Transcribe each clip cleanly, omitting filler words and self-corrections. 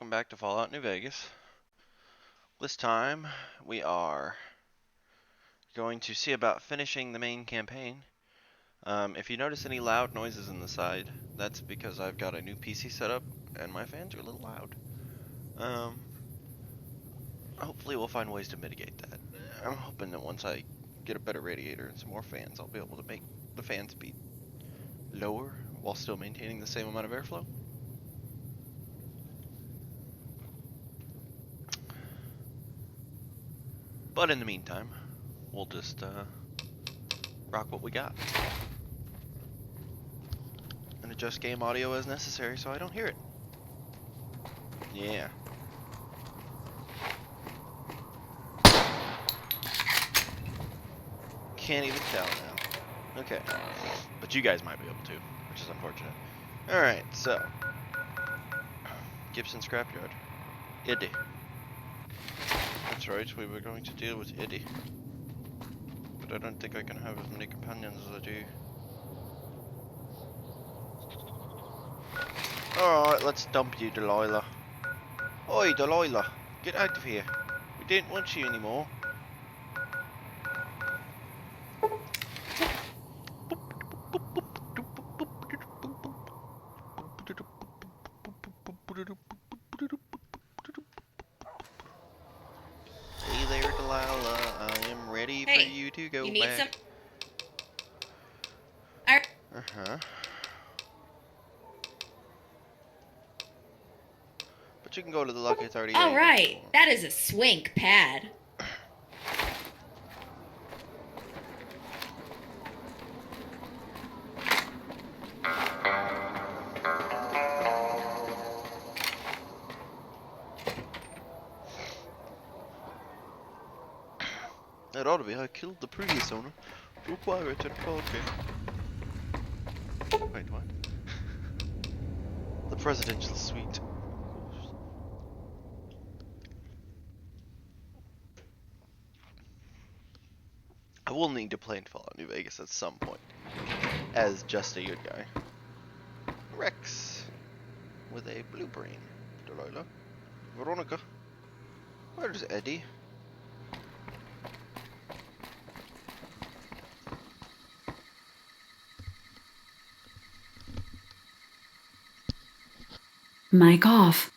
welcome back to Fallout New Vegas. This time, we are going to see about finishing the main campaign. If you notice any loud noises in the side, that's because I've got a new PC set up, and my fans are a little loud. Hopefully we'll find ways to mitigate that. I'm hoping that once I get a better radiator and some more fans, I'll be able to make the fan speed lower while still maintaining the same amount of airflow. But in the meantime, we'll just rock what we got. And adjust game audio as necessary so I don't hear it. Yeah. Can't even tell now. Okay. But you guys might be able to, which is unfortunate. Alright, so. Gibson Scrapyard. Eddie. That's right, we were going to deal with Eddie. But I don't think I can have as many companions as I do. Alright, let's dump you, Delilah. Oi, Delilah, get out of here. We didn't want you anymore. Hey there, Delilah. I am ready for you to go you need back. some? Uh-huh. But you can go to the Lucky 38. All right, that is a swink pad. That ought to be. I killed the previous owner to acquire it at a bargain. Wait, what? The presidential suite. Of course. I will need to play in Fallout New Vegas at some point as just a good guy. Rex with a blue brain. Delilah. Veronica. Where's Eddie? Mic off.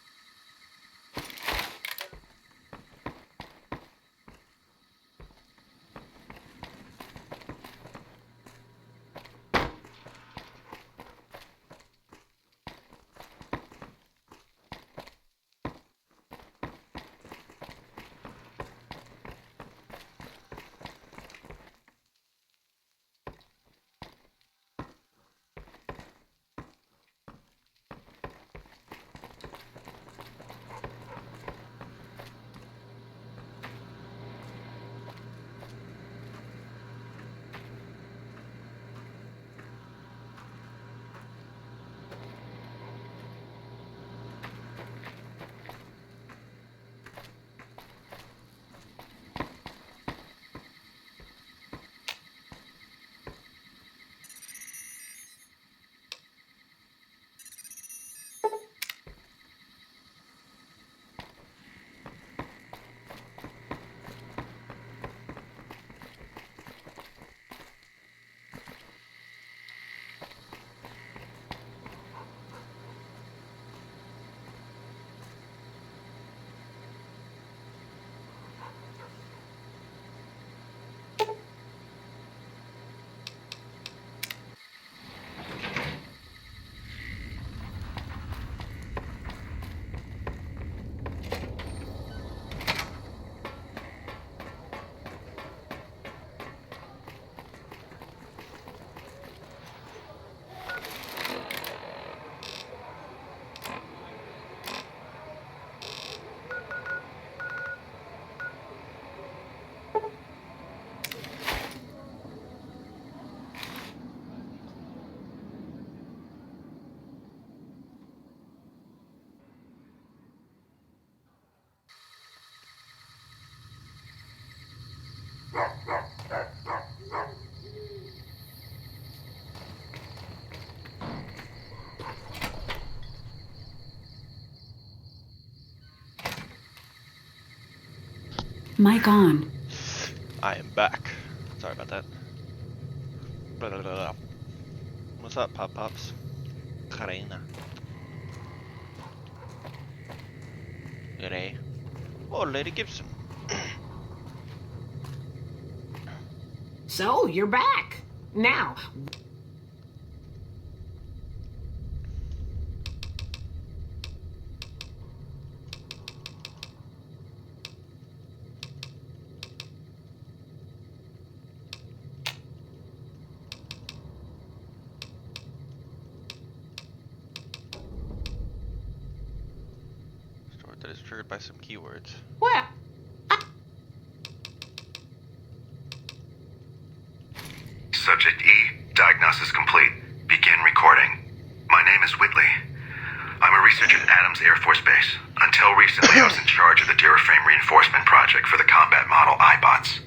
Mic on. I am back. Sorry about that. Blah, blah, blah, blah. What's up, Pop Pops? Karina. G'day. Oh, Lady Gibson. So, you're back. Now, Story that is triggered by some keywords. well, Subject E, diagnosis complete. Begin recording. My name is Whitley. I'm a researcher at Adams Air Force Base. Until recently, I was in charge of the Duraframe Reinforcement Project for the combat model iBots.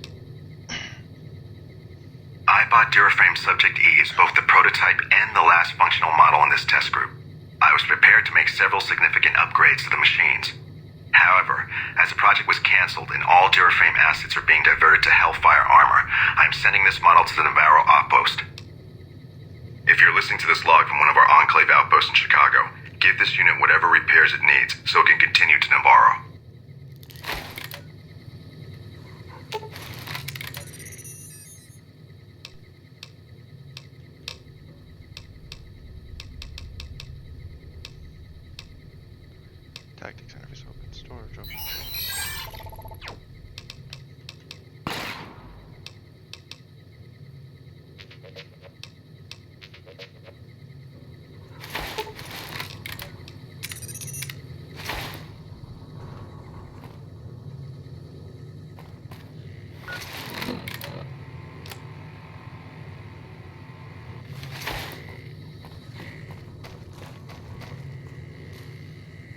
iBot Duraframe Subject E is both the prototype and the last functional model in this test group. I was prepared to make several significant upgrades to the machines. However, as the project was cancelled and all Duraframe assets are being diverted to Hellfire armor, I am sending this model to the Navarro outpost. If you're listening to this log from one of our Enclave outposts in Chicago, give this unit whatever repairs it needs so it can continue to Navarro. Tactics interface open. Storage open.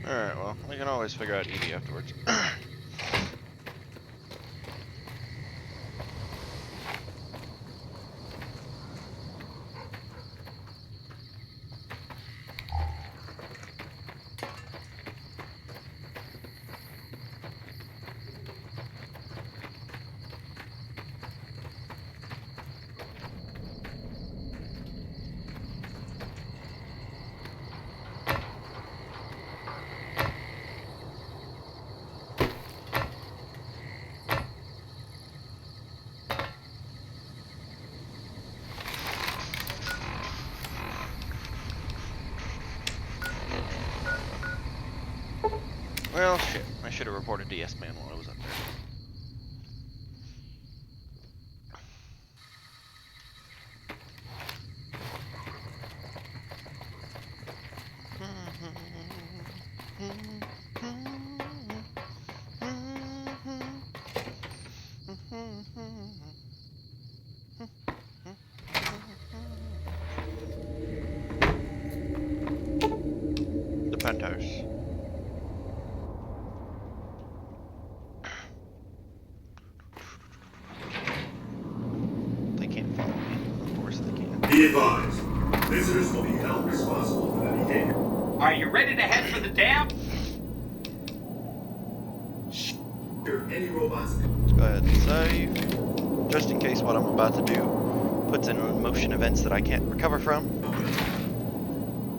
Alright, well, we can always figure out ED afterwards. Well, shit. I should have reported DS-Man while I was up there. The penthouse. They can't follow me. Of course they can. Be advised, visitors will be held responsible for their behavior. Are you ready to head for the dam? Any robots? Go ahead and save. Just in case what I'm about to do puts in motion events that I can't recover from.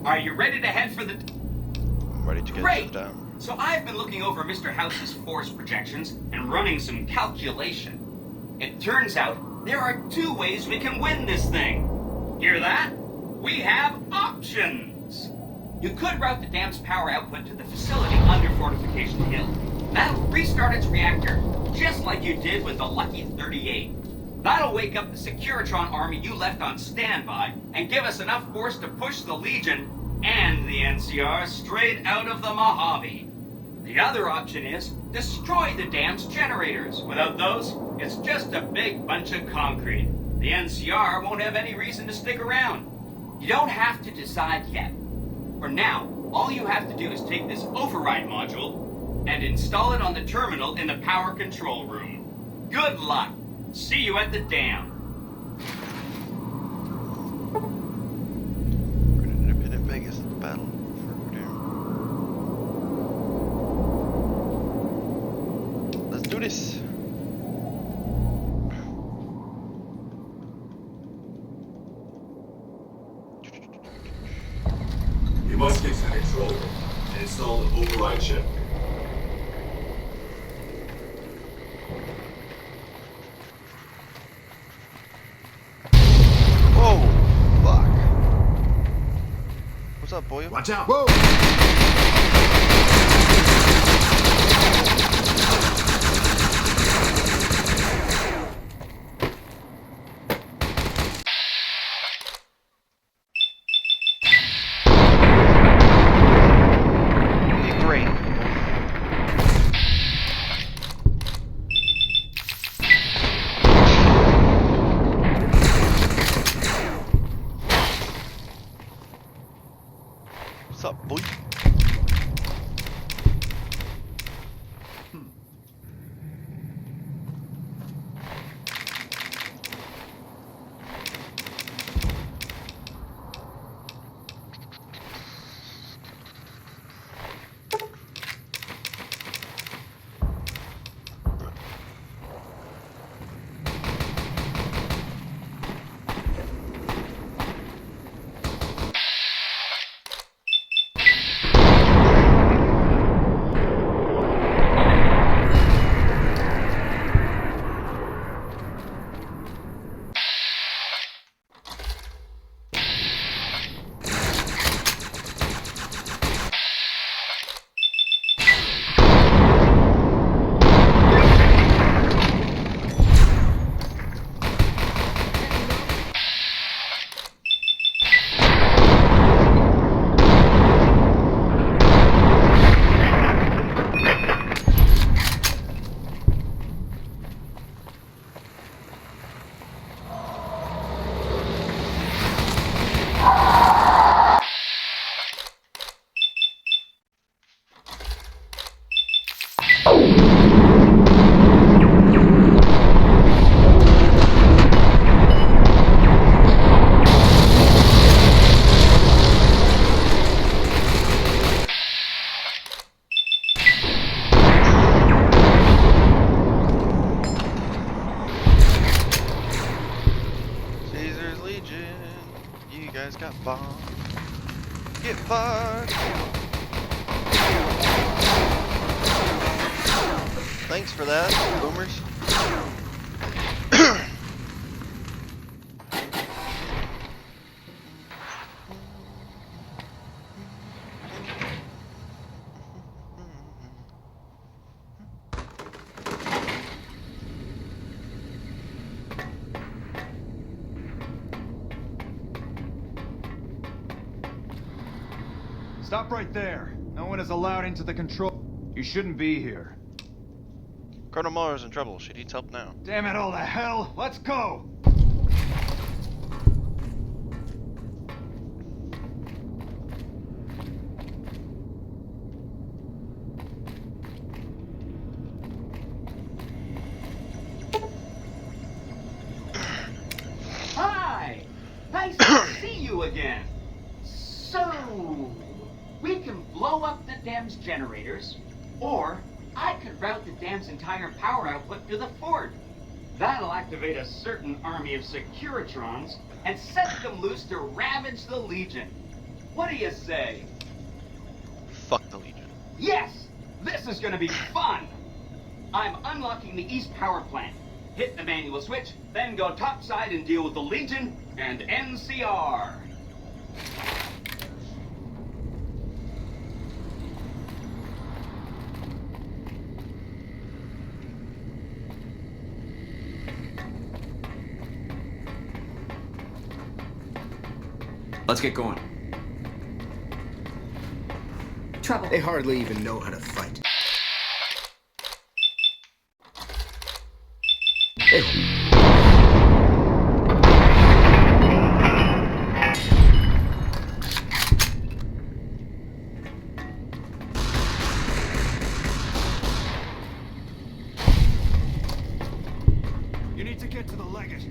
Are you ready to head for the... I'm ready to get Great! down. So I've been looking over Mr. House's force projections and running some calculation. It turns out there are two ways we can win this thing. Hear that? We have options. You could route the dam's power output to the facility under Fortification Hill. That'll restart its reactor, just like you did with the Lucky 38. That'll wake up the Securitron army you left on standby and give us enough force to push the Legion and the NCR straight out of the Mojave. The other option is destroy the dam's generators. Without those, it's just a big bunch of concrete. The NCR won't have any reason to stick around. You don't have to decide yet. For now, all you have to do is take this override module and install it on the terminal in the power control room. Good luck. See you at the dam. We're in Independent Vegas at the battle for Doom. Let's do this. You must get to the control room and install an override chip. Whoa! Fuck. What's up, boy? Watch out! Whoa! Okay, great. What's up, boy? Caesar's Legion. You guys got bombed. Get fucked. Thanks for that, boomers. Stop right there. No one is allowed into the control. You shouldn't be here. Colonel Muller's in trouble. She needs help now. Damn it all to hell. Let's go. Hi! Nice to see you again. So, we can blow up the dam's generators, or I could route the dam's entire power output to the fort. That'll activate a certain army of Securitrons and set them loose to ravage the Legion. What do you say? Fuck the Legion. Yes! This is gonna be fun! I'm unlocking the East Power Plant. Hit the manual switch, then go topside and deal with the Legion and NCR. Let's get going. Trouble. They hardly even know how to fight. You need to get to the Legate.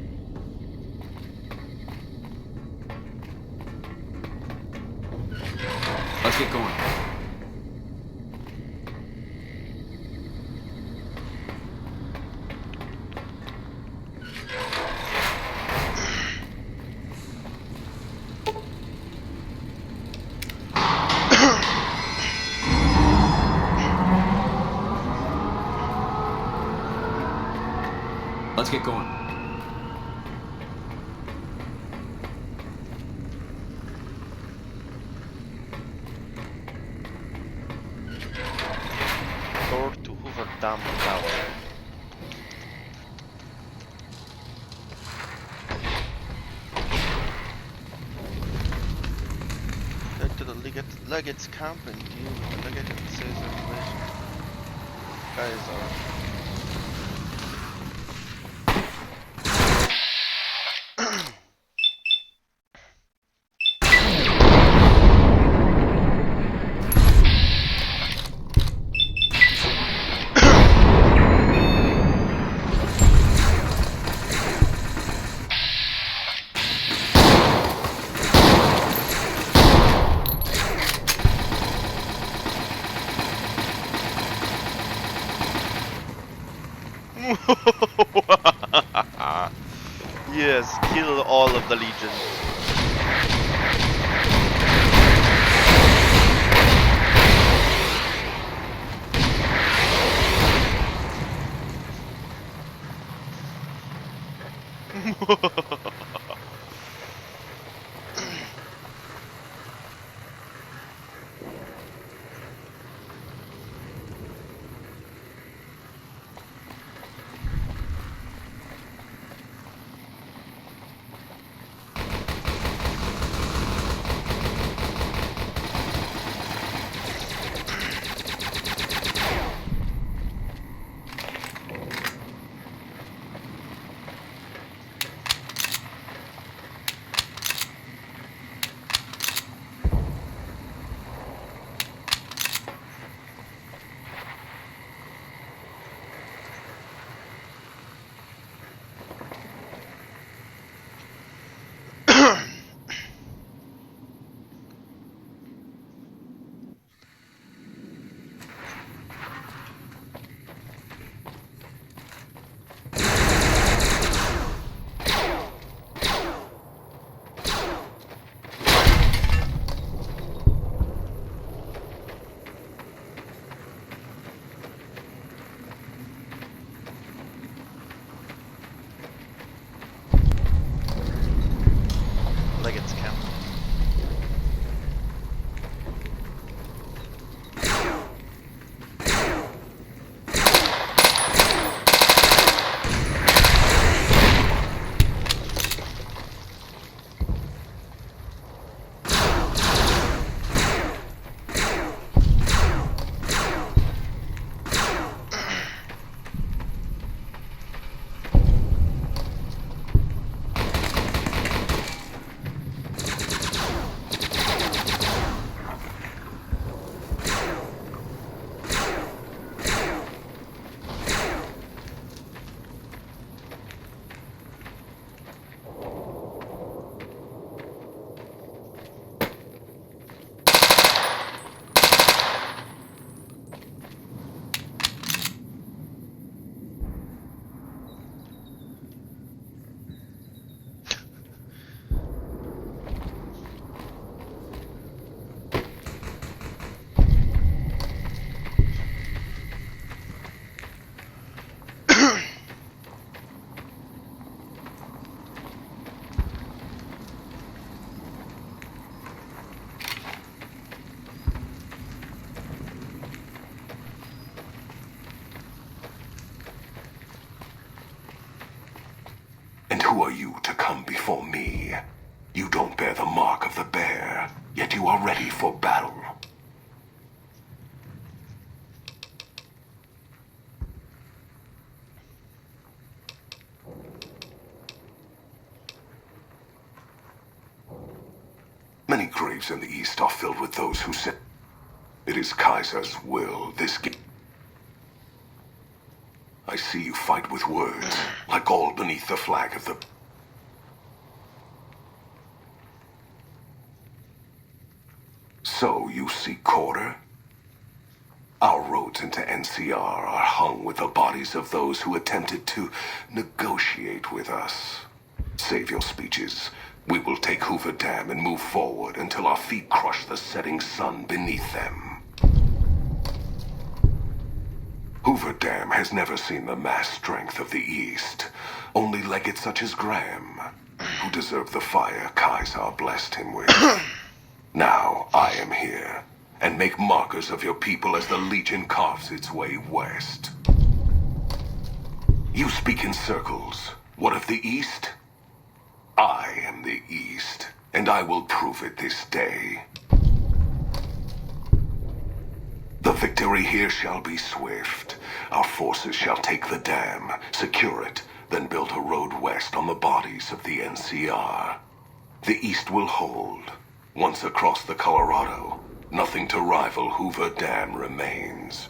Let's get going. Let's get going. Door to Hoover Dam Tower. Head to the Legate's camp and deal with the Legate and says information. Guys are... Yes, kill all of the Legion. Legate's camp. And who are you to come before me? You don't bear the mark of the bear, yet you are ready for battle. Many graves in the East are filled with those who sin. It is Kaiser's will this I see you fight with words, like all beneath the flag of the... So you seek quarter? Our roads into NCR are hung with the bodies of those who attempted to negotiate with us. Save your speeches. We will take Hoover Dam and move forward until our feet crush the setting sun beneath them. Hoover Dam has never seen the mass strength of the East. Only legates such as Graham, who deserve the fire Kaisar blessed him with. Now I am here, and make markers of your people as the Legion carves its way west. You speak in circles. What of the East? I am the East, and I will prove it this day. The victory here shall be swift. Our forces shall take the dam, secure it, then build a road west on the bodies of the NCR. The East will hold. Once across the Colorado, nothing to rival Hoover Dam remains.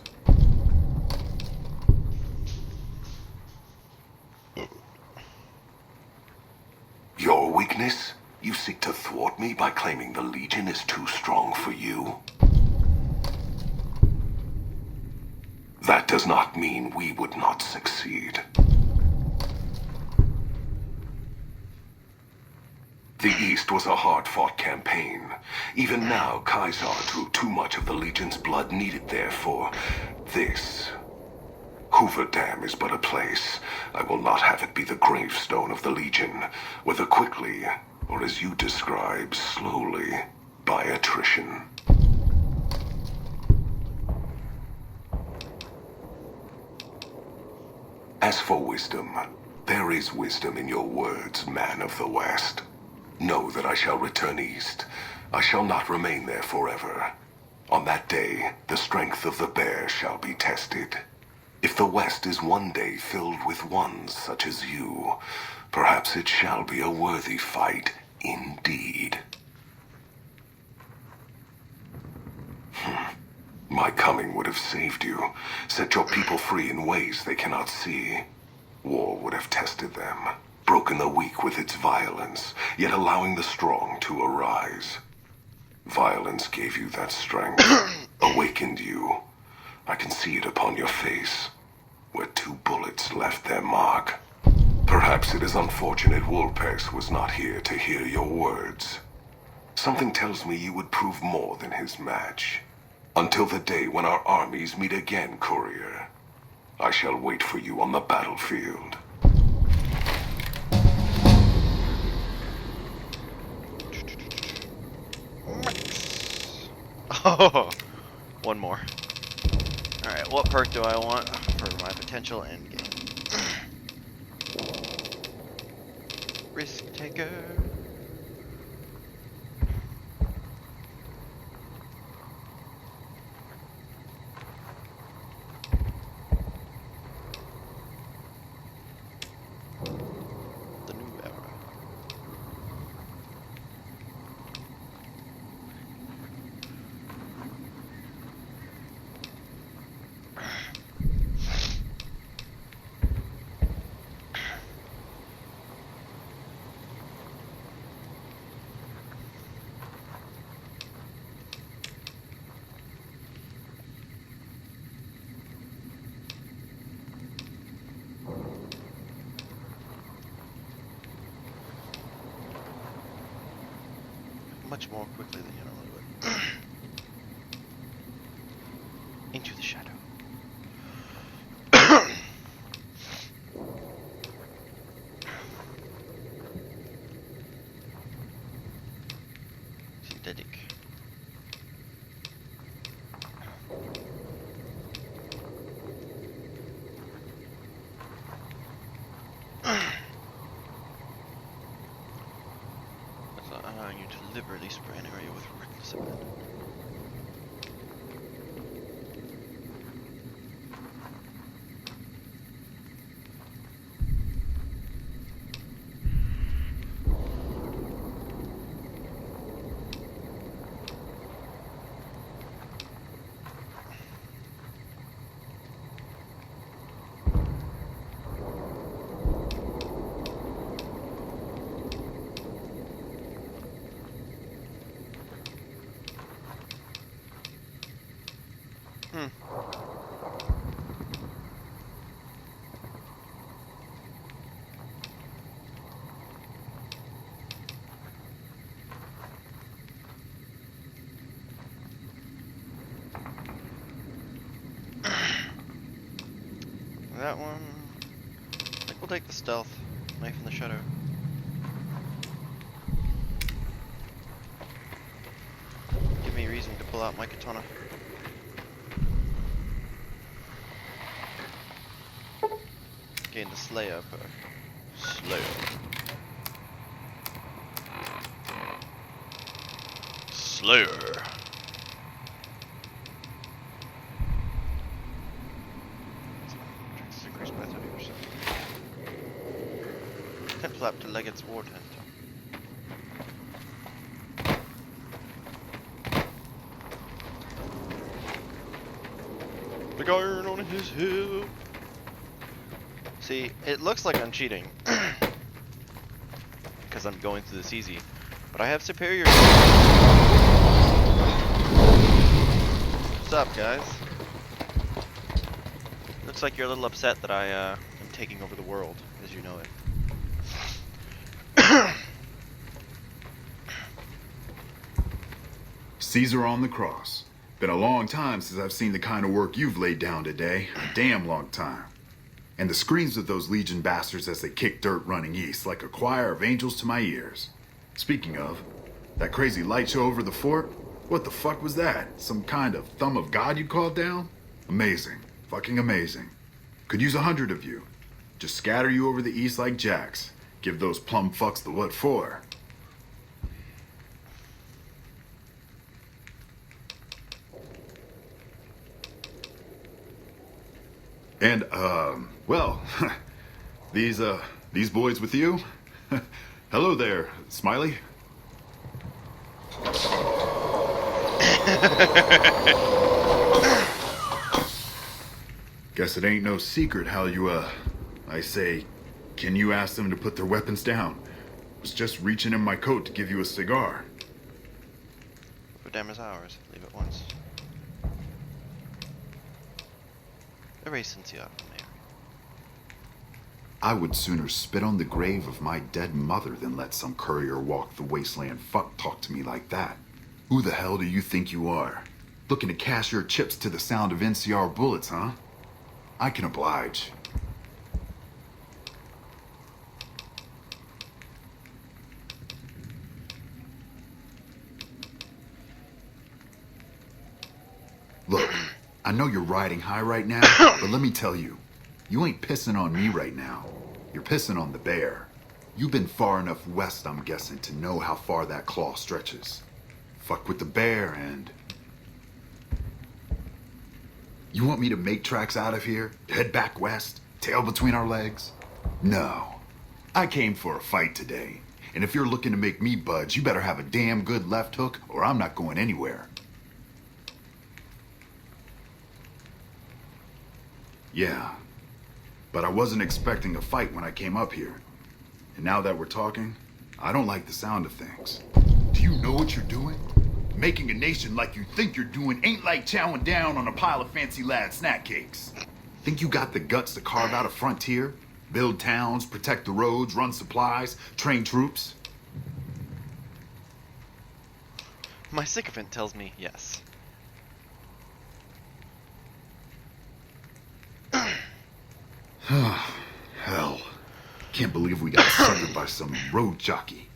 Your weakness? You seek to thwart me by claiming the Legion is too strong for you? That does not mean we would not succeed. The East was a hard-fought campaign. Even now, Kaisar drew too much of the Legion's blood needed there for this. Hoover Dam is but a place. I will not have it be the gravestone of the Legion, whether quickly, or as you describe, slowly, by attrition. As for wisdom, there is wisdom in your words, man of the West. Know that I shall return east. I shall not remain there forever. On that day, the strength of the bear shall be tested. If the West is one day filled with ones such as you, perhaps it shall be a worthy fight indeed. My coming would have saved you, set your people free in ways they cannot see. War would have tested them, broken the weak with its violence, yet allowing the strong to arise. Violence gave you that strength, awakened you. I can see it upon your face, where 2 bullets left their mark. Perhaps it is unfortunate Wolpes was not here to hear your words. Something tells me you would prove more than his match. Until the day when our armies meet again, courier, I shall wait for you on the battlefield. Oh, one more. Alright, what perk do I want for my potential endgame? Risk taker. The new era. Much more quickly than you normally would. Into the shadow. Synthetic. Allowing you to deliberately spray an area with reckless abandon. that one. I think we'll take the stealth. Knife in the shadow. Give me a reason to pull out my katana. Gain the Slayer perk. Slayer. Slayer. Increased by 30%. Temp flap to Leggett's war tent. Big iron on his hip. See, it looks like I'm cheating because I'm going through this easy, but I have superior. What's up, guys? Looks like you're a little upset that I am taking over the world as you know it. Caesar on the cross. Been a long time since I've seen the kind of work you've laid down today. A damn long time. And the screams of those Legion bastards as they kick dirt running east like a choir of angels to my ears. Speaking of, that crazy light show over the fort? What the fuck was that? Some kind of thumb of God you called down? Amazing. Fucking amazing. Could use 100 of you. Just scatter you over the east like jacks. Give those plum fucks the what for. And, well, these boys with you? Hello there, Smiley. Guess it ain't no secret how you, I say, can you ask them to put their weapons down? Was just reaching in my coat to give you a cigar. What damn is ours? Leave it once. Erase NCR from the area. I would sooner spit on the grave of my dead mother than let some courier walk the wasteland fuck talk to me like that. Who the hell do you think you are? Looking to cash your chips to the sound of NCR bullets, huh? I can oblige. Look, I know you're riding high right now, but let me tell you, you ain't pissing on me right now. You're pissing on the bear. You've been far enough west, I'm guessing, to know how far that claw stretches. Fuck with the bear and... You want me to make tracks out of here? Head back west? Tail between our legs? No. I came for a fight today. And if you're looking to make me budge, you better have a damn good left hook or I'm not going anywhere. Yeah. But I wasn't expecting a fight when I came up here. And now that we're talking, I don't like the sound of things. Do you know what you're doing? Making a nation like you think you're doing ain't like chowing down on a pile of fancy lad snack cakes. Think you got the guts to carve out a frontier? Build towns, protect the roads, run supplies, train troops? My sycophant tells me yes. Hell. Can't believe we got suckered by some road jockey.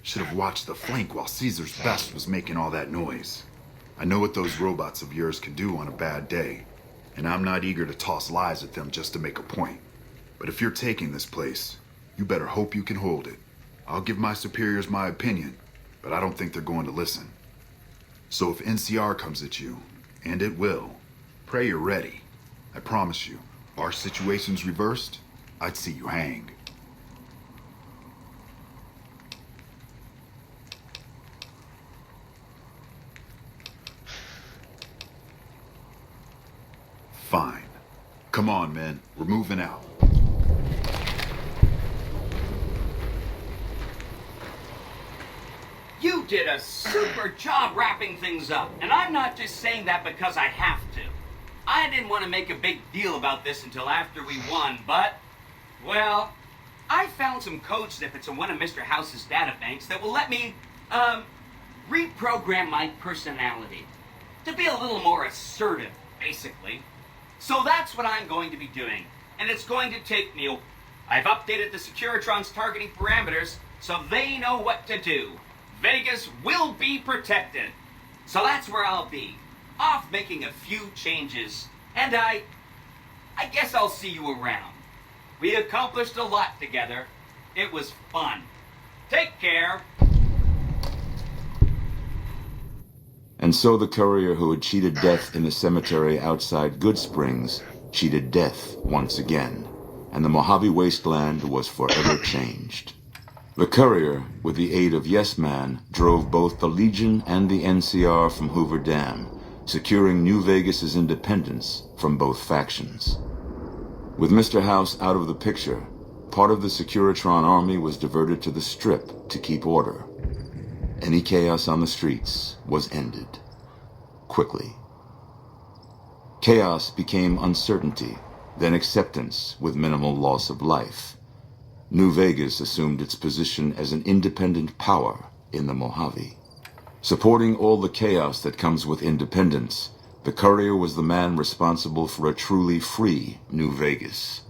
Should have watched the flank while Caesar's best was making all that noise. I know what those robots of yours can do on a bad day, and I'm not eager to toss lies at them just to make a point. But if you're taking this place, you better hope you can hold it. I'll give my superiors my opinion, but I don't think they're going to listen. So if NCR comes at you, and it will, pray you're ready. I promise you, our situation's reversed, I'd see you hang. Fine. Come on, men. We're moving out. You did a super job wrapping things up, and I'm not just saying that because I have to. I didn't want to make a big deal about this until after we won, but, well, I found some code snippets in one of Mr. House's databanks that will let me, reprogram my personality to be a little more assertive, basically. So that's what I'm going to be doing. and it's going to take me. I've updated the Securitron's targeting parameters so they know what to do. Vegas will be protected. So that's where I'll be, off making a few changes. And I guess I'll see you around. We accomplished a lot together. It was fun. Take care. And so the courier who had cheated death in the cemetery outside Goodsprings cheated death once again, and the Mojave Wasteland was forever changed. The courier, with the aid of Yes Man, drove both the Legion and the NCR from Hoover Dam, securing New Vegas's independence from both factions. With Mr. House out of the picture, part of the Securitron army was diverted to the Strip to keep order. Any chaos on the streets was ended. Quickly. Chaos became uncertainty, then acceptance with minimal loss of life. New Vegas assumed its position as an independent power in the Mojave. Supporting all the chaos that comes with independence, the courier was the man responsible for a truly free New Vegas.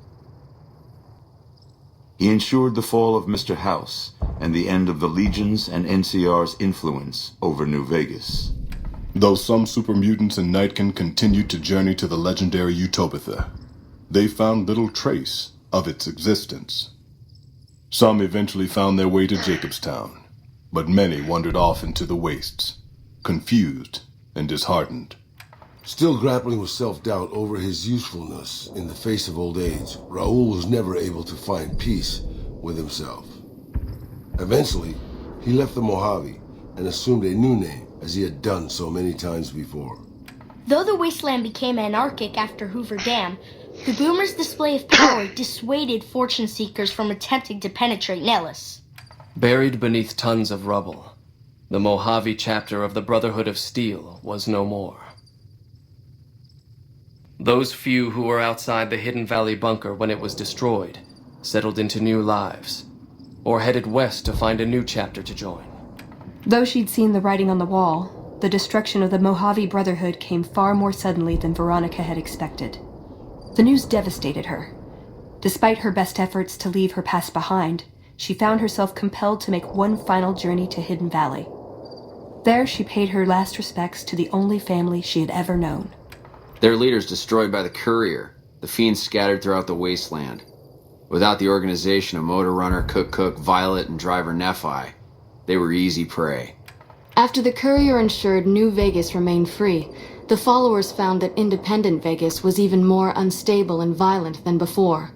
He ensured the fall of Mr. House and the end of the Legion's and NCR's influence over New Vegas. Though some super mutants in Nightkin continued to journey to the legendary Utopia, they found little trace of its existence. Some eventually found their way to Jacobstown, but many wandered off into the wastes, confused and disheartened. Still grappling with self-doubt over his usefulness in the face of old age, Raoul was never able to find peace with himself. Eventually, he left the Mojave and assumed a new name, as he had done so many times before. Though the wasteland became anarchic after Hoover Dam, the Boomers' display of power dissuaded fortune seekers from attempting to penetrate Nellis. Buried beneath tons of rubble, the Mojave chapter of the Brotherhood of Steel was no more. Those few who were outside the Hidden Valley bunker when it was destroyed settled into new lives, or headed west to find a new chapter to join. Though she'd seen the writing on the wall, the destruction of the Mojave Brotherhood came far more suddenly than Veronica had expected. The news devastated her. Despite her best efforts to leave her past behind, she found herself compelled to make one final journey to Hidden Valley. There she paid her last respects to the only family she had ever known. Their leaders destroyed by the courier, the fiends scattered throughout the wasteland. Without the organization of Motor Runner, Cook, Violet, and Driver Nephi, they were easy prey. After the courier ensured New Vegas remained free, the followers found that independent Vegas was even more unstable and violent than before.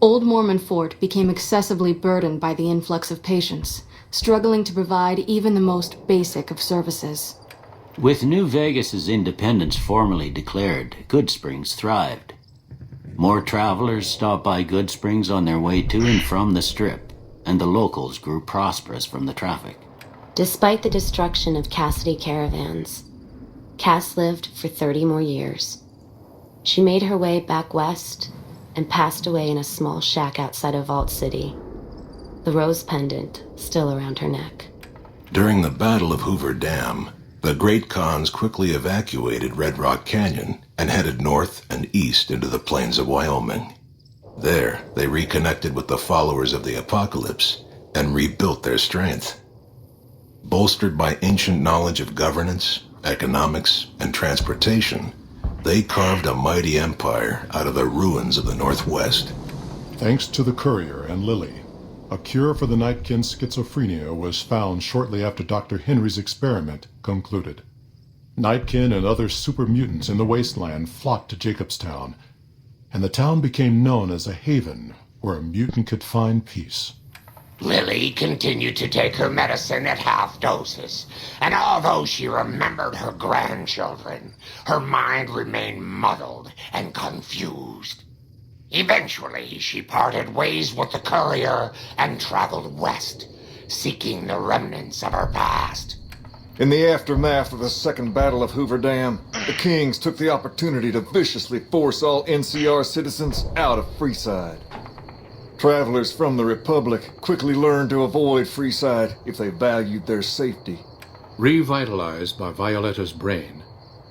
Old Mormon Fort became excessively burdened by the influx of patients, struggling to provide even the most basic of services. With New Vegas's independence formally declared, Goodsprings thrived. More travelers stopped by Goodsprings on their way to and from the Strip, and the locals grew prosperous from the traffic. Despite the destruction of Cassidy caravans, Cass lived for 30 more years. She made her way back west and passed away in a small shack outside of Vault City, the rose pendant still around her neck. During the Battle of Hoover Dam, the Great Khans quickly evacuated Red Rock Canyon and headed north and east into the plains of Wyoming. There, they reconnected with the followers of the Apocalypse and rebuilt their strength. Bolstered by ancient knowledge of governance, economics, and transportation, they carved a mighty empire out of the ruins of the Northwest. Thanks to the courier and Lily, a cure for the Nightkin's schizophrenia was found shortly after Dr. Henry's experiment concluded. Nightkin and other super mutants in the wasteland flocked to Jacobstown, and the town became known as a haven where a mutant could find peace. Lily continued to take her medicine at half doses, and although she remembered her grandchildren, her mind remained muddled and confused. Eventually, she parted ways with the courier and traveled west, seeking the remnants of her past. In the aftermath of the Second Battle of Hoover Dam, the Kings took the opportunity to viciously force all NCR citizens out of Freeside. Travelers from the Republic quickly learned to avoid Freeside if they valued their safety. Revitalized by Violetta's brain,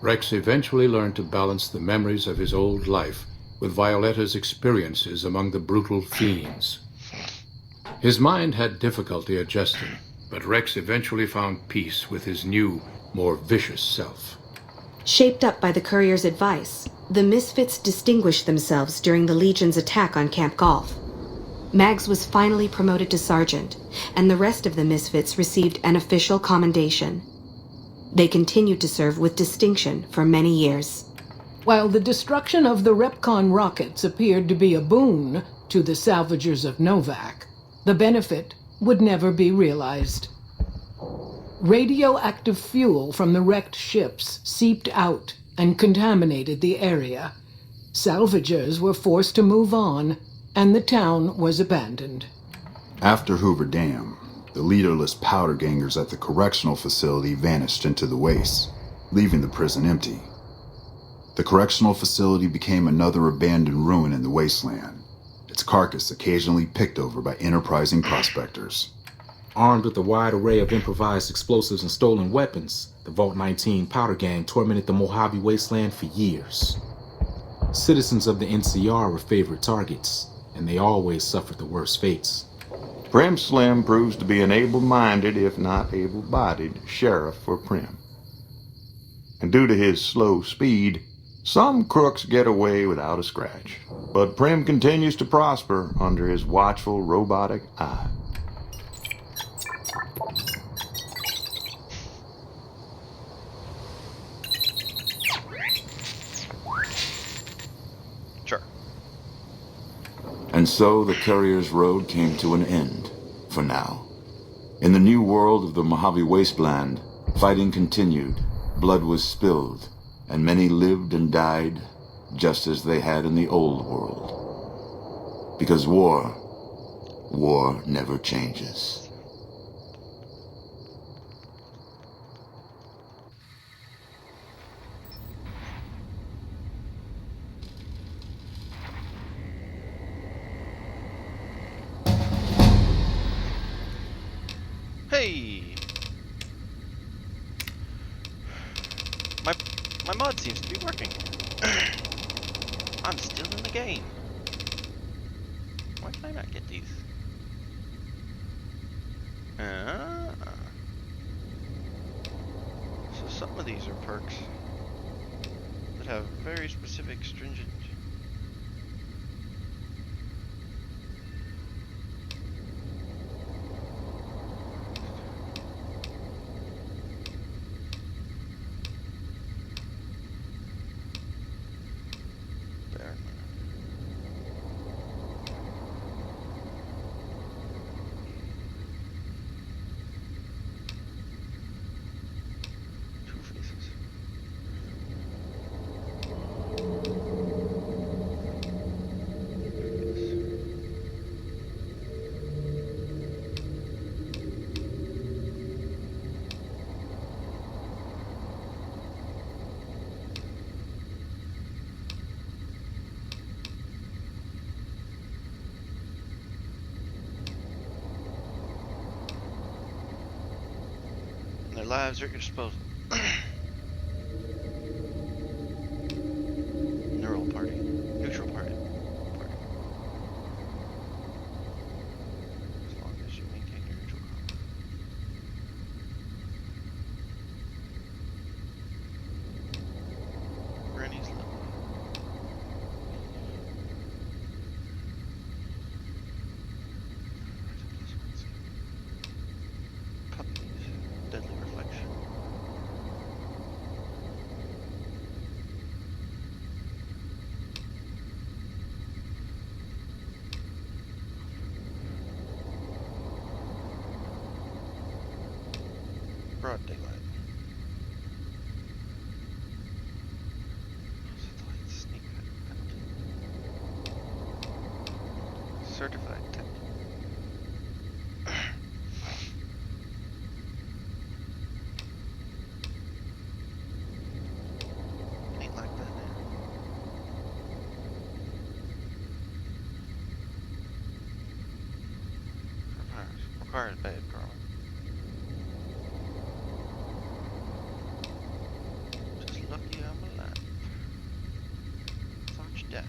Rex eventually learned to balance the memories of his old life with Violetta's experiences among the brutal fiends. His mind had difficulty adjusting, but Rex eventually found peace with his new, more vicious self. Shaped up by the courier's advice, the Misfits distinguished themselves during the Legion's attack on Camp Golf. Mags was finally promoted to sergeant, and the rest of the Misfits received an official commendation. They continued to serve with distinction for many years. While the destruction of the Repcon rockets appeared to be a boon to the salvagers of Novak, the benefit would never be realized. Radioactive fuel from the wrecked ships seeped out and contaminated the area. Salvagers were forced to move on, and the town was abandoned. After Hoover Dam, the leaderless powder gangers at the correctional facility vanished into the wastes, leaving the prison empty. The correctional facility became another abandoned ruin in the wasteland, its carcass occasionally picked over by enterprising prospectors. Armed with a wide array of improvised explosives and stolen weapons, the Vault 19 powder gang tormented the Mojave wasteland for years. Citizens of the NCR were favorite targets, and they always suffered the worst fates. Prim Slim proves to be an able-minded, if not able-bodied, sheriff for Prim. And due to his slow speed, some crooks get away without a scratch. But Prim continues to prosper under his watchful, robotic eye. Sure. And so the Courier's road came to an end, for now. In the new world of the Mojave Wasteland, fighting continued, blood was spilled, and many lived and died just as they had in the old world. Because war never changes. Hey! My mod seems to be working. I'm still in the game. Why can I not get these? So some of these are perks that have very specific stringent. Their lives are at your disposal. Neural party. Neutral party. As long as you maintain your neutral power. Granny's lovely. Puppies. Deadly reflection. Broad daylight. Sneak penalty. Certified tech. Ain't like that now. Requires bad girl. Just lucky I'm alive. Thought you died.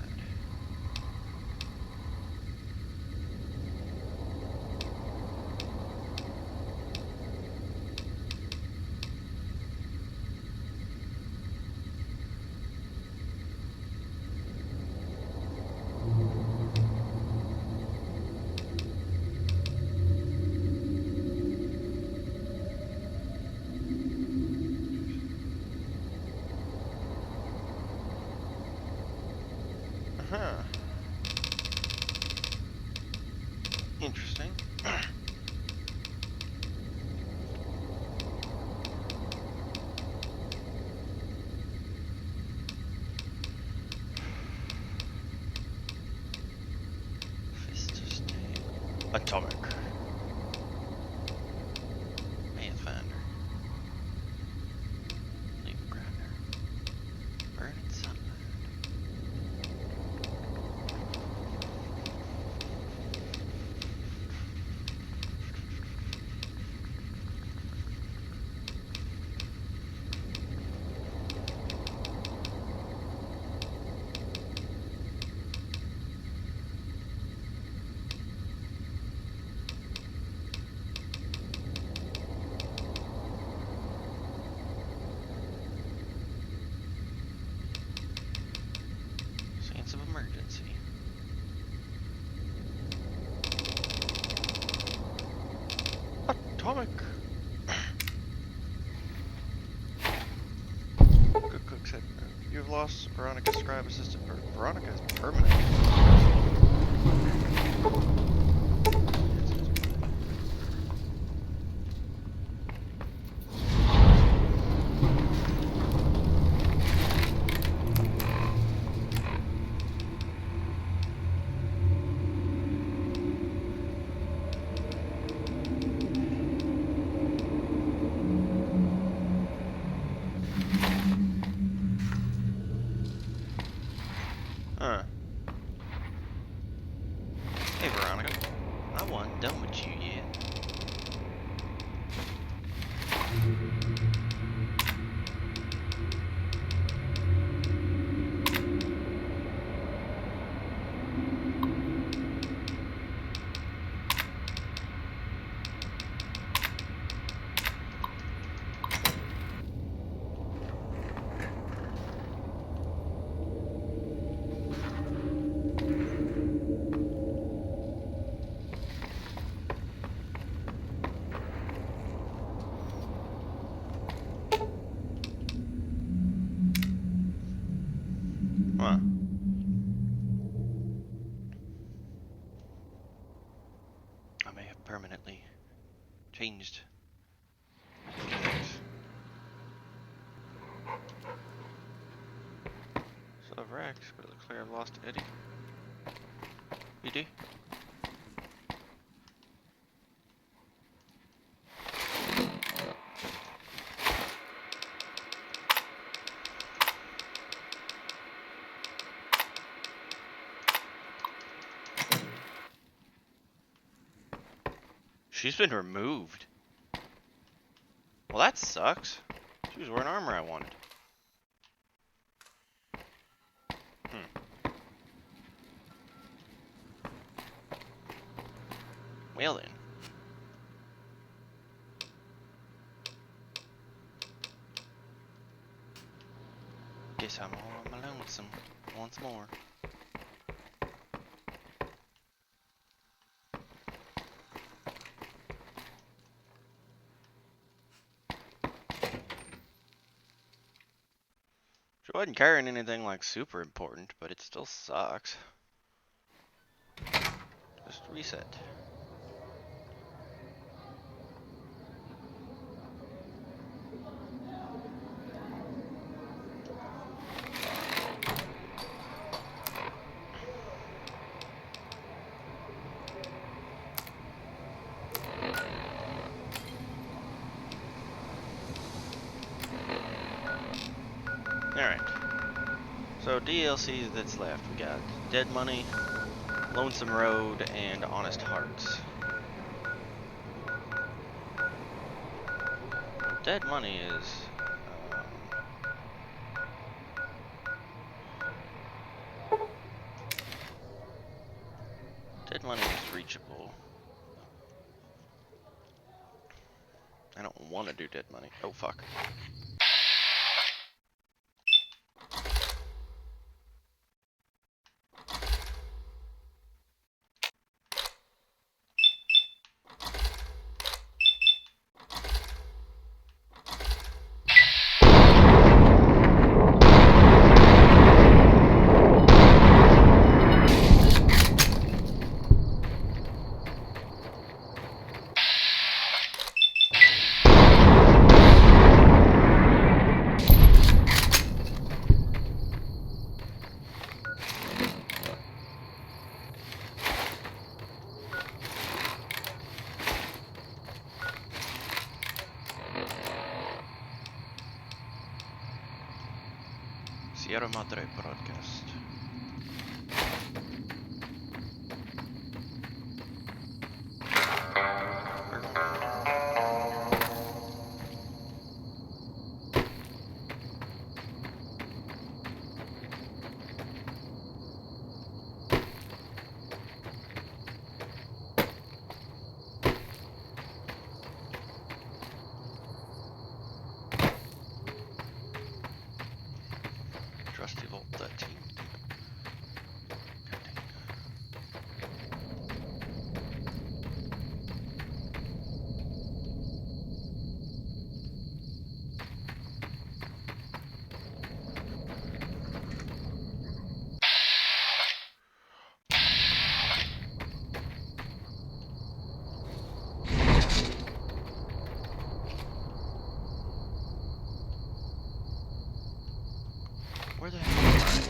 Atomic. Good Cook said, you've lost Veronica's scribe assistant. Veronica is permanent. Huh. Hey Veronica, I wasn't done with you yet. Huh. I may have permanently changed things. So have Rex, but it looks like I've lost Eddie. You do? She's been removed. Well, that sucks. She was wearing armor I wanted. Well then. Guess I'm all on my lonesome once more. She wasn't carrying anything like super important, but it still sucks. Just reset. Alright. So DLCs that's left, we got Dead Money, Lonesome Road, and Honest Hearts. Dead Money is Dead Money is reachable. I don't want to do Dead Money. Oh fuck. Sierra Madre broadcast. Trusty Vault 13. Where the hell am I?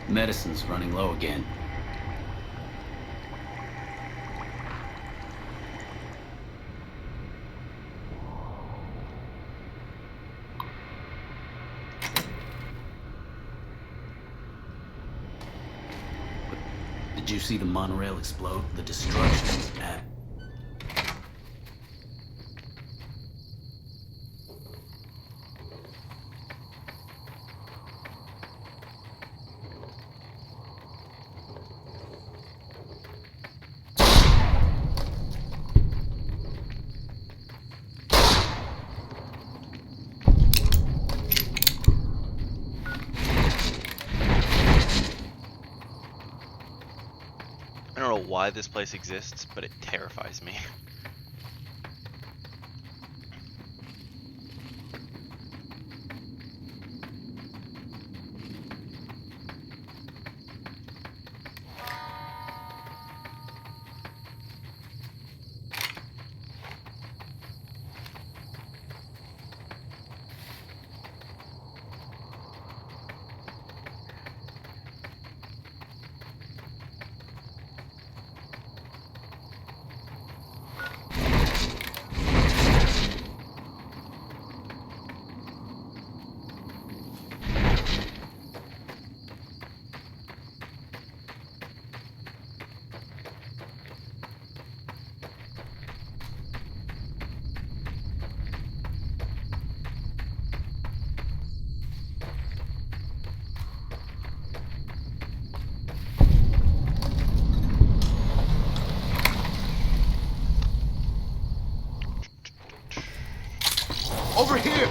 Medicine's running low again. Did you see the monorail explode? The destruction was at... I don't know why this place exists, but it terrifies me. Over here!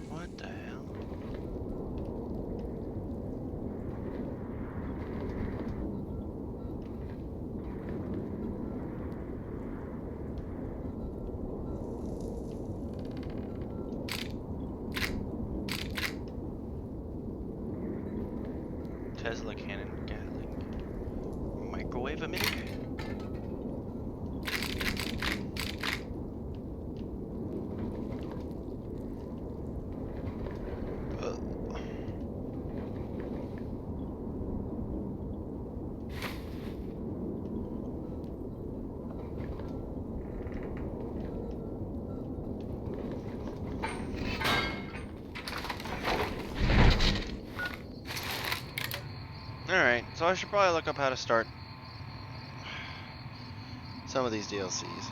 What the hell? Tesla cannon Gatling. Microwave emitter? Alright, so I should probably look up how to start some of these DLCs.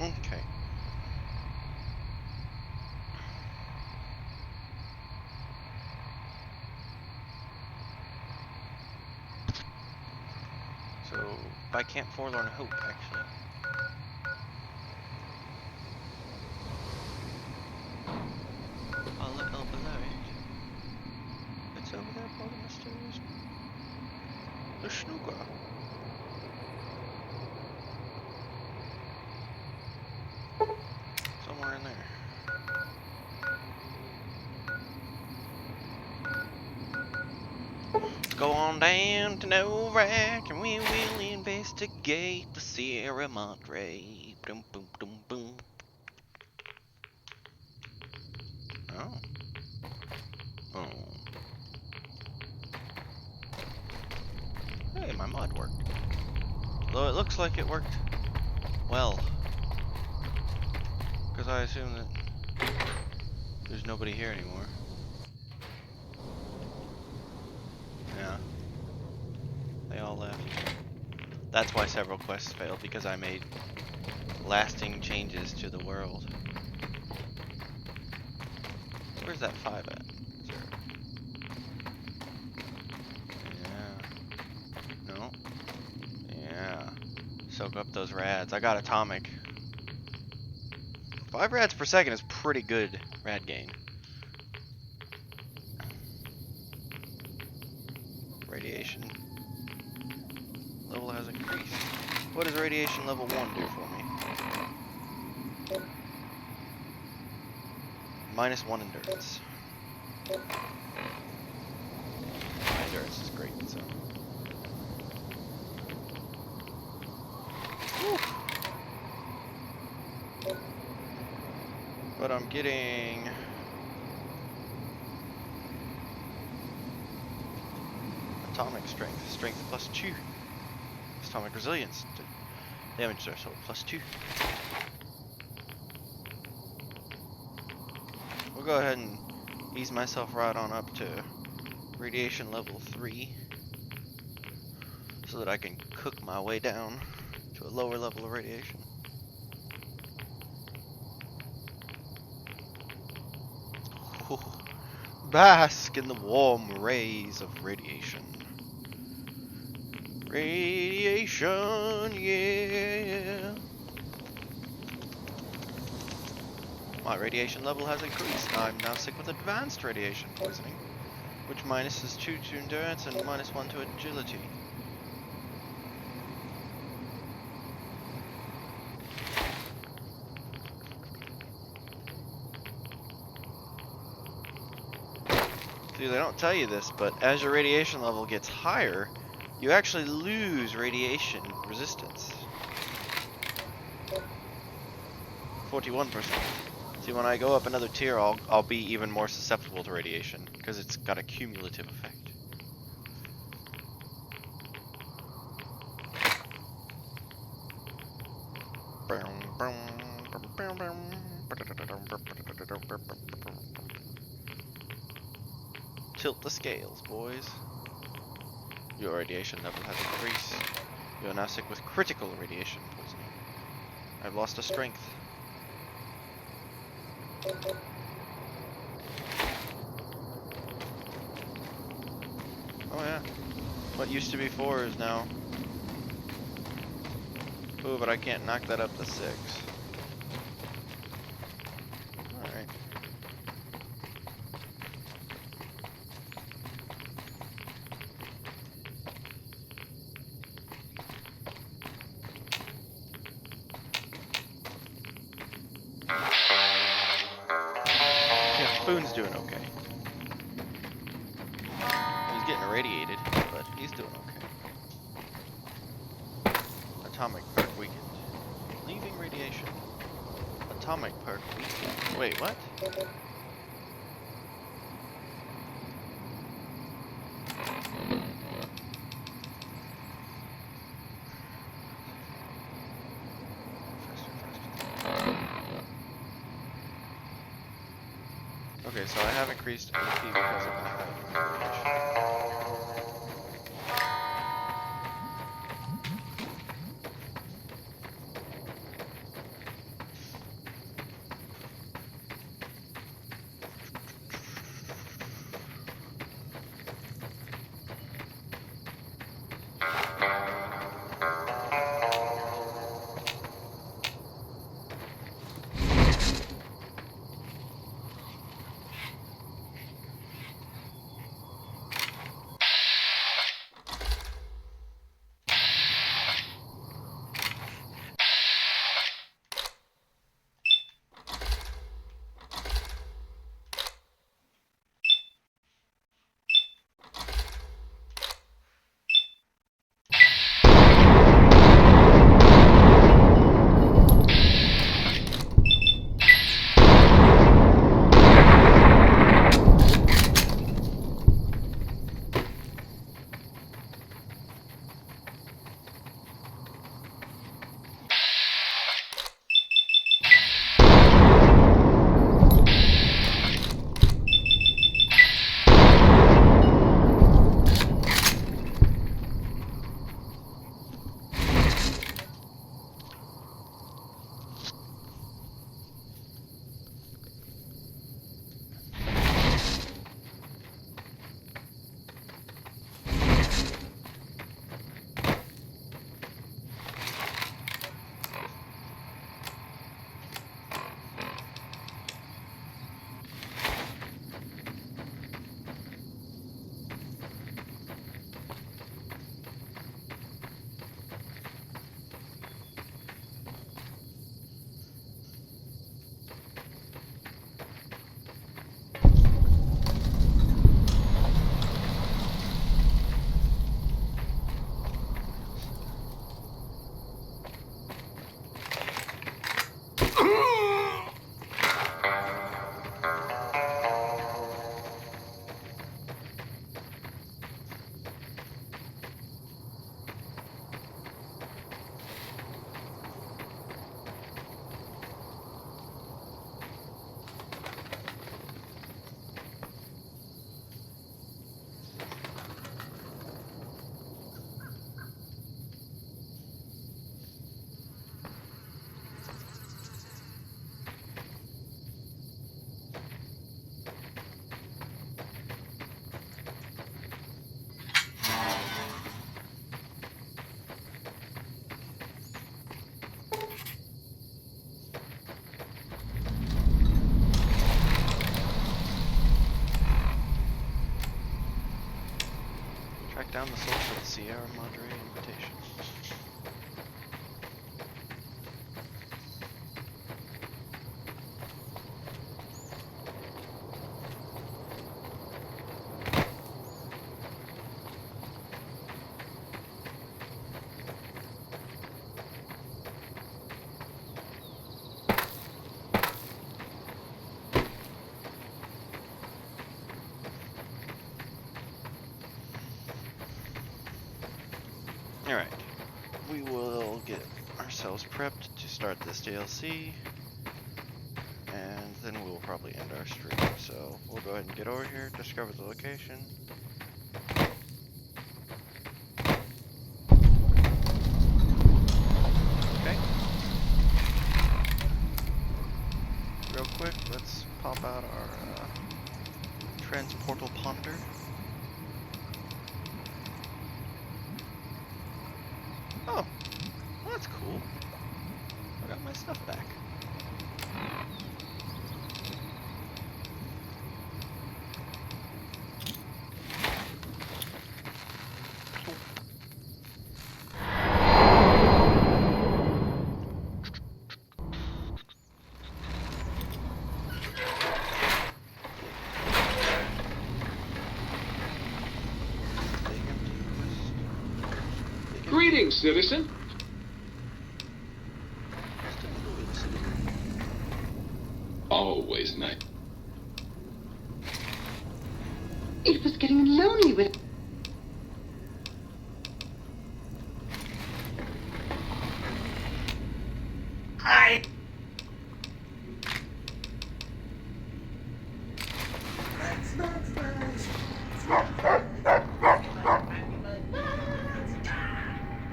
Okay. So, by Camp Forlorn Hope, actually. A little below it. It's over there by the mysterious... The snooker. Somewhere in there. Let's go on down to Norak and we will investigate the Sierra Madre. Boom, boom, boom, boom. Oh. Oh. Hey, my mod worked. Though it looks like it worked well. Because I assume that there's nobody here anymore. Yeah. They all left. That's why several quests failed, because I made lasting changes to the world. Where's that 5 at? Yeah. No. Yeah. Soak up those rads. I got atomic. 5 rads per second is pretty good rad gain. Radiation level has increased. What does radiation level 1 do for me? -1 endurance. My endurance is great, so. Whew. But I'm getting atomic strength, strength +2, atomic resilience, damage threshold +2. We'll go ahead and ease myself right on up to radiation level 3. so that I can cook my way down to a lower level of radiation. Bask in the warm rays of radiation. Radiation, yeah. My radiation level has increased. I'm now sick with advanced radiation poisoning, which minuses 2 to endurance and -1 to agility. See, they don't tell you this, but as your radiation level gets higher, you actually lose radiation resistance. 41%. See, when I go up another tier, I'll be even more susceptible to radiation, because it's got a cumulative effect. Tilt the scales, boys. Your radiation level has increased. You are now sick with critical radiation poisoning. I've lost a strength. Oh yeah. What used to be 4 is now... Ooh, but I can't knock that up to 6. Alright. Yeah, Spoon's doing okay. He's getting irradiated, but he's doing okay. Atomic perk weakened. Leaving radiation. Atomic perk weakened. Wait, what? Okay, so I have increased AP because of that. down the source of the Sierra Madre invitation. Alright, we will get ourselves prepped to start this DLC, and then we'll probably end our stream. So we'll go ahead and get over here, discover the location. Okay. Real quick, let's pop out our transportal ponder. Oh, well, that's cool. I got my stuff back. Greetings, citizen. Always nice. It was getting lonely with... Hi.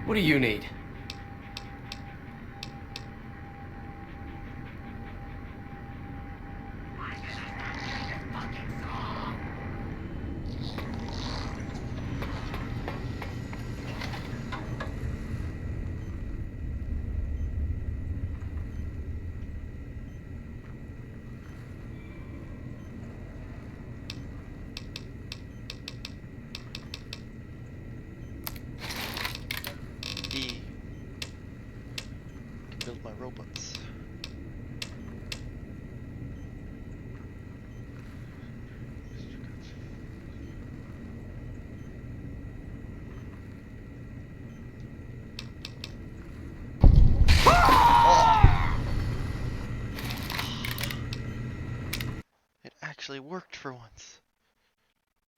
What do you need? Build my robots. It actually worked for once.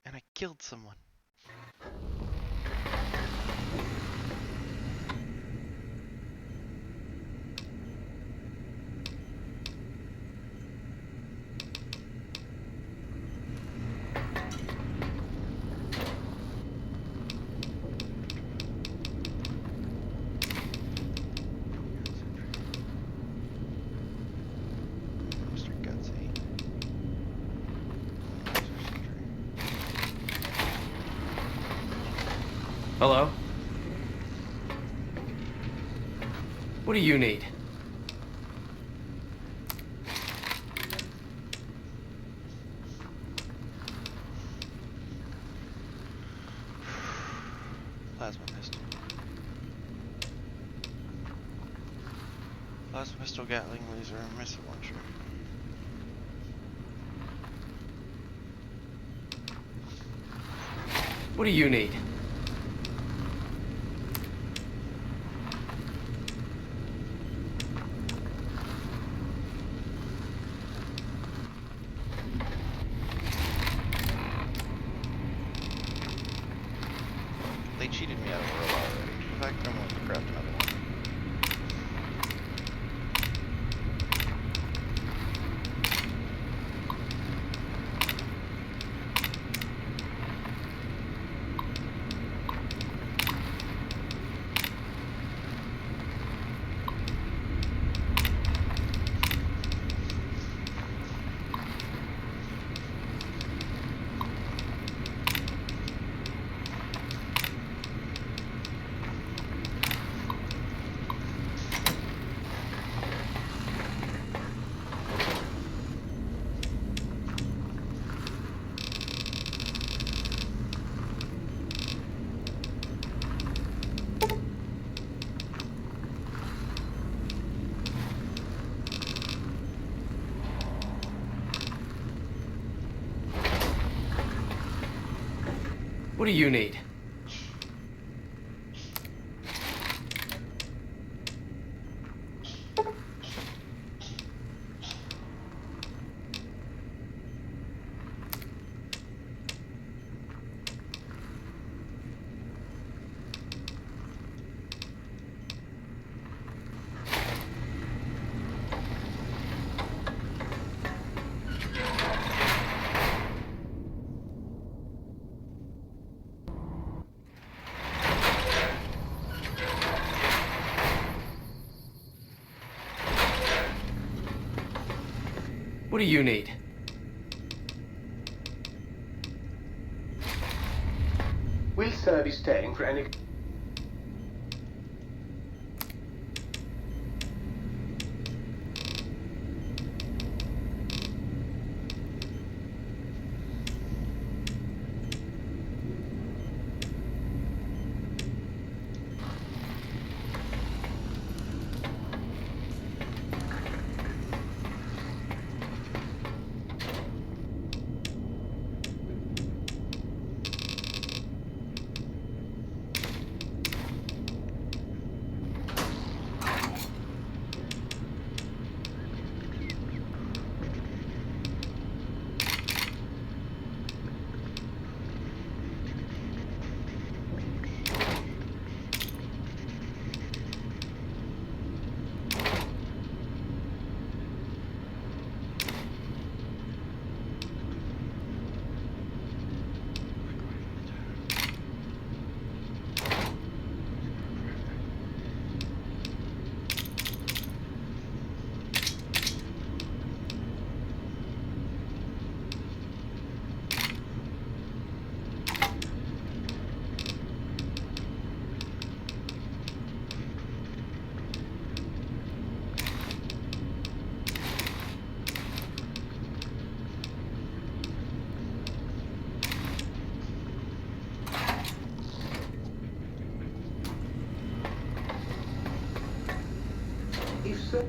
And I killed someone. Hello? What do you need? Plasma pistol. Plasma pistol, Gatling laser, and missile launcher. What do you need? They cheated me out of a robot already. In fact, I'm going to craft another one. What do you need? What do you need? Will sir be staying for any... If so...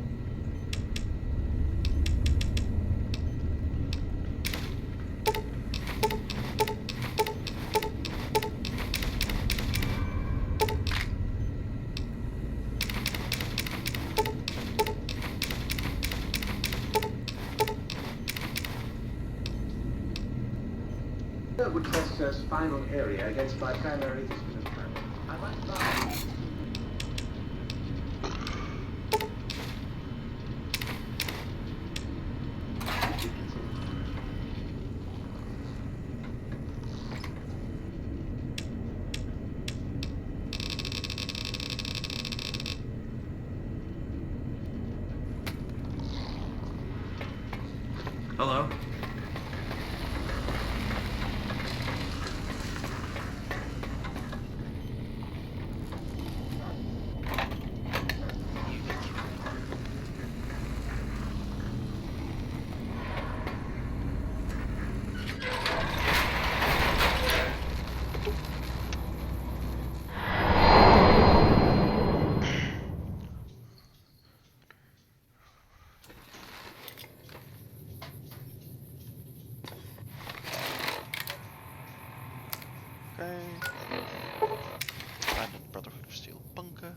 would test sir's final area against my primary discipline plan. I might buy... Hello? Okay. Find the Brotherhood of Steel bunker.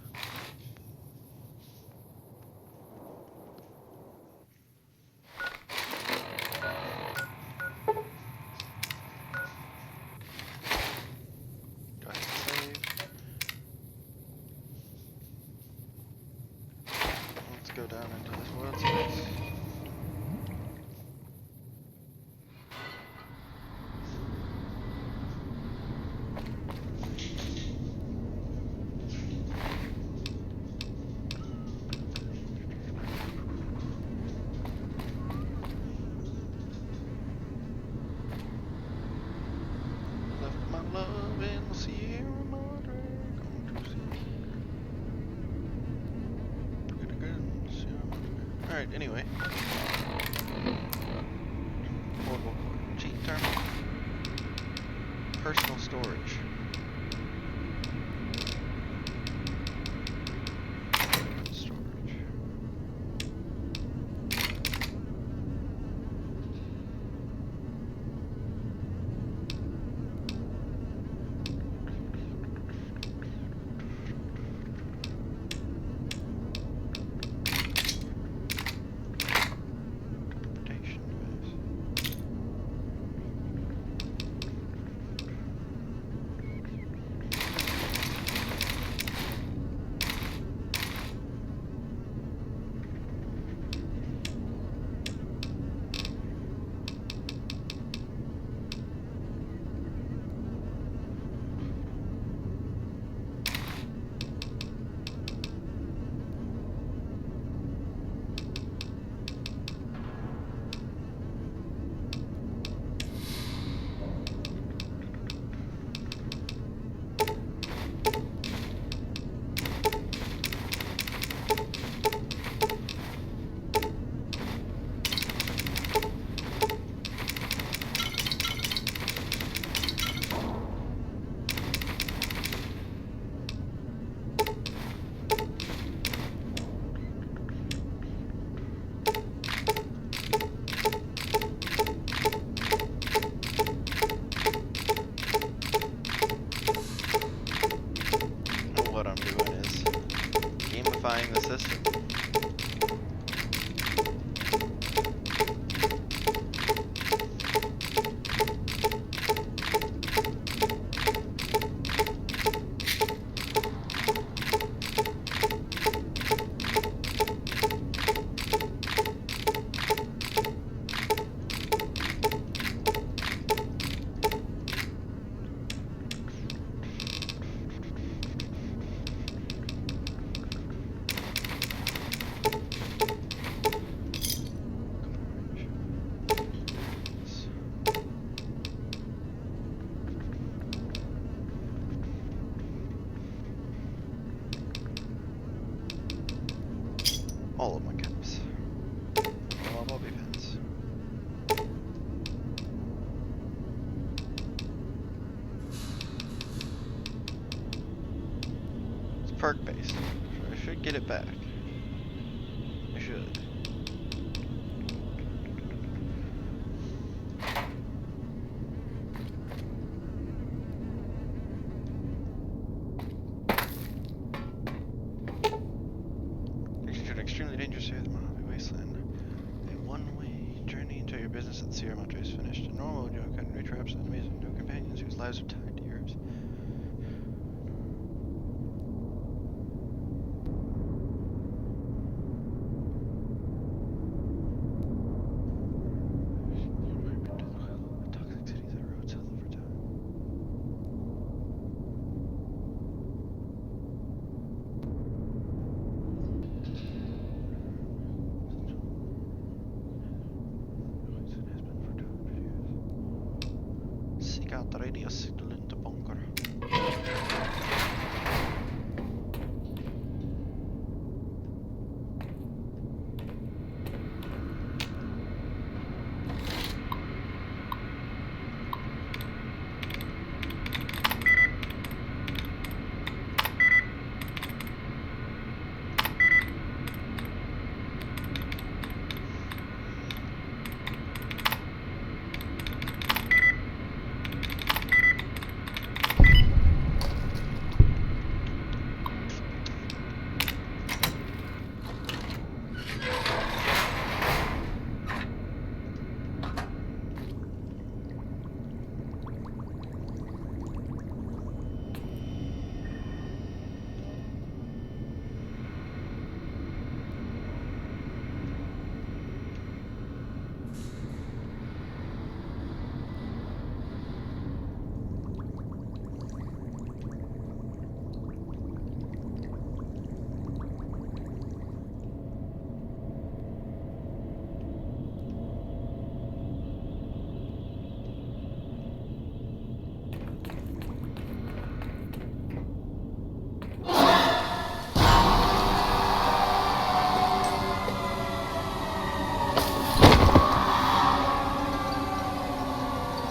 Go ahead and save. Let's go down into this world space. Left my love in the Sierra Madre. Alright, anyway. Portable cheat terminal. Personal storage. Storage. of my caps. All my bobby pins. It's perk based, so I should get it back. I should. Extremely dangerous here at the Mojave Wasteland. A one-way journey until your business at the Sierra Madre is finished. In normal mode, you encounter traps, enemies, and no companions whose lives are tied to yours. Toxic cities that erode south over time. Seek out the radio signal in the bunker.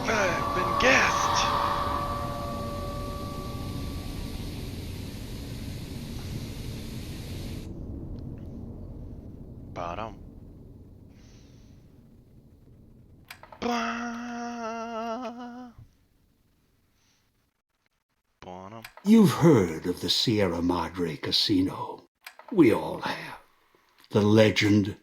I've been gassed. Bottom. Bottom. You've heard of the Sierra Madre Casino. We all have. The legend,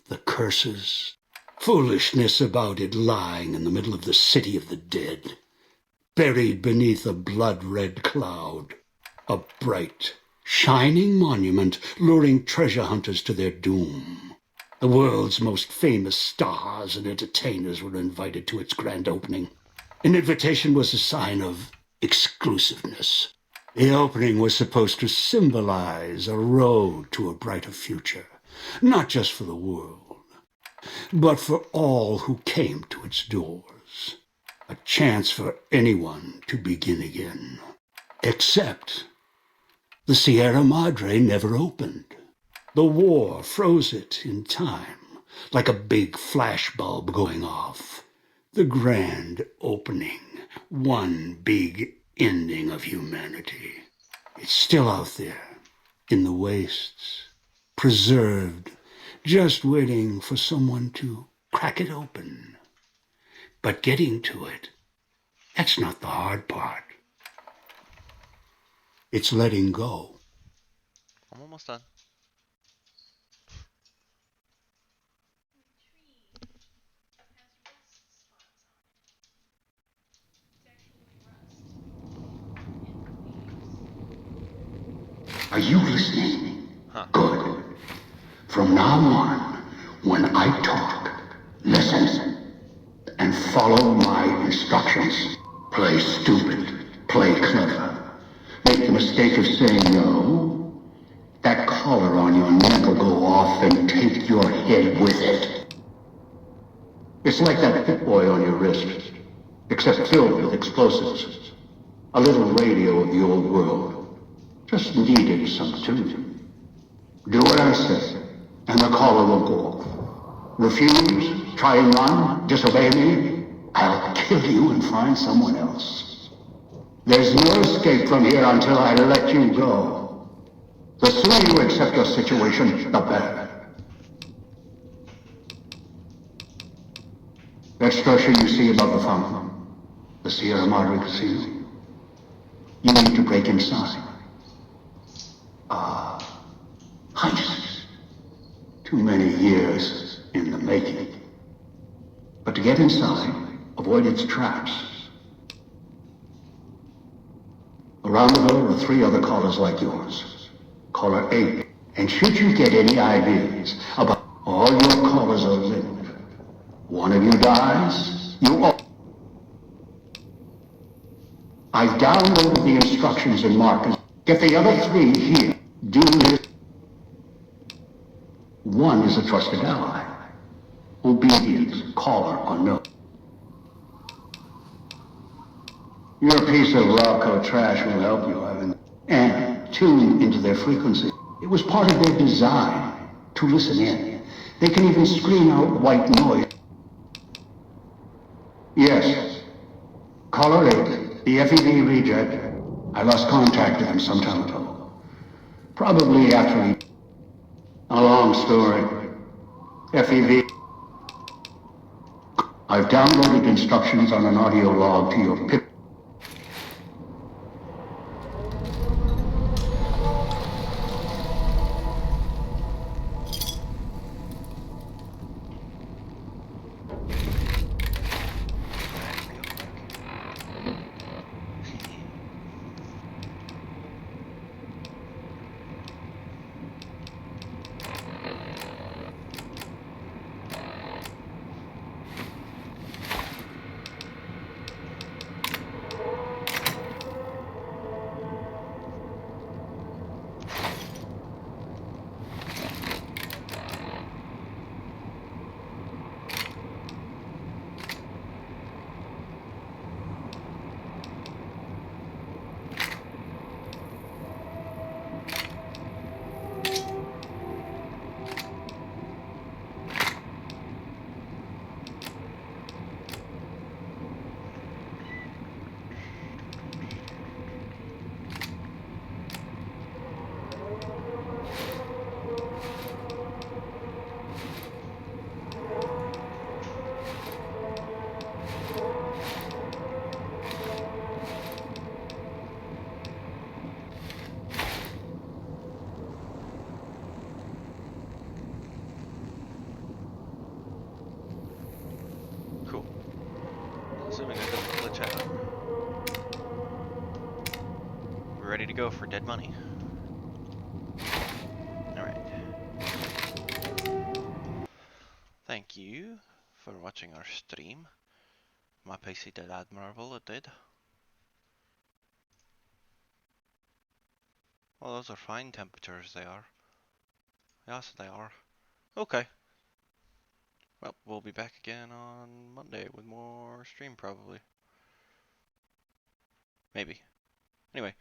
the curses, foolishness about it lying in the middle of the city of the dead, buried beneath a blood-red cloud. A bright, shining monument luring treasure hunters to their doom. The world's most famous stars and entertainers were invited to its grand opening. An invitation was a sign of exclusiveness. The opening was supposed to symbolize a road to a brighter future, not just for the world, but for all who came to its doors. A chance for anyone to begin again. Except the Sierra Madre never opened. The war froze it in time, like a big flashbulb going off. The grand opening, one big ending of humanity. It's still out there, in the wastes, preserved, just waiting for someone to crack it open. But getting to it, that's not the hard part. It's letting go. I'm almost done. Are you listening? Huh. Good. From now on, when I talk, listen and follow my instructions. Play stupid, play clever. Make the mistake of saying no. That collar on your neck will go off and take your head with it. It's like that Pip Boy on your wrist, except filled with explosives. A little radio of the old world. Just needed some tuning. Do what I say. and the caller will go off. Refuse, try and run, disobey me, I'll kill you and find someone else. There's no escape from here until I let you go. The sooner you accept your situation, the better. That structure you see above the fountain, the Sierra Madre Casino, you need to break inside. Heist. Too many years in the making. But to get inside, avoid its traps. Around the door are 3 other callers like yours. Caller 8. And should you get any ideas about all your callers are linked, one of you dies, you all. I've downloaded the instructions in Marcus. Get the other 3 here. Do this. One is a trusted ally. Obedient, caller or no. Your piece of Rocco trash will help you, Ivan. And tune into their frequency. It was part of their design to listen in. They can even screen out white noise. Yes. Caller 8, the FEV reject. I lost contact with him some time ago. Probably after he... A long story. FEV... I've downloaded instructions on an audio log to your pip. Cool. Assuming that doesn't glitch out. We're ready to go for dead money. Alright. Thank you for watching our stream. My PC did admirable, it did. Well, those are fine temperatures, they are. Yes, they are. Okay. Well, we'll be back again on Monday with more stream, probably. Maybe. Anyway.